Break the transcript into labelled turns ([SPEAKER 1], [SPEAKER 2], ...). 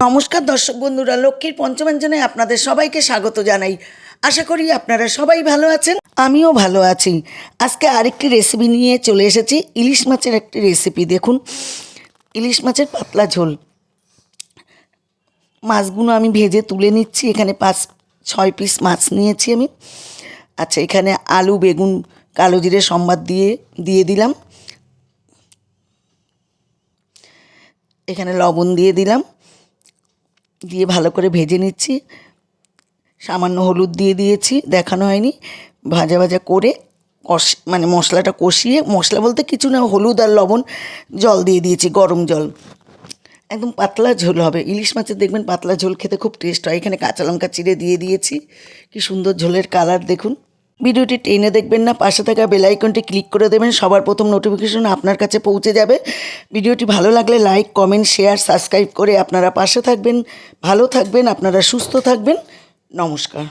[SPEAKER 1] নমস্কার দর্শক বন্ধুরা, লক্ষ্মীর পঞ্চমাঞ্জনে আপনাদের সবাইকে স্বাগত জানাই। আশা করি আপনারা সবাই ভালো আছেন, আমিও ভালো আছি। আজকে আরেকটি রেসিপি নিয়ে চলে এসেছি, ইলিশ মাছের একটি রেসিপি। দেখুন, ইলিশ মাছের পাতলা ঝোল। মাছগুলো আমি ভেজে তুলে নিচ্ছি। এখানে 5-6 পিস মাছ নিয়েছি আমি। আচ্ছা, এখানে আলু, বেগুন, কালো জিরে সম্বাদ দিয়ে দিলাম। এখানে লবণ দিয়ে দিলাম, দিয়ে ভালো করে ভেজে নিচ্ছি। সামান্য হলুদ দিয়ে দিয়েছি, দেখানো হয়নি। ভাজা ভাজা করে মশলাটা কষিয়ে, মশলা বলতে কিছু না, হলুদ আর লবণ, জল দিয়ে দিয়েছি, গরম জল। একদম পাতলা ঝোল হবে। ইলিশ মাছের দেখবেন পাতলা ঝোল খেতে খুব টেস্ট হয়। এখানে কাঁচা লঙ্কা চিড়ে দিয়ে দিয়েছি। কি সুন্দর ঝোলের কালার দেখুন। ভিডিওটি টেনে দেখবেন না, পাশে থাকা বেল আইকনটি ক্লিক করে দেবেন, সবার প্রথম নোটিফিকেশন আপনার কাছে পৌঁছে যাবে। ভিডিওটি ভালো লাগলে লাইক, কমেন্ট, শেয়ার, সাবস্ক্রাইব করে আপনারা পাশে থাকবেন। ভালো থাকবেন, আপনারা সুস্থ থাকবেন। নমস্কার।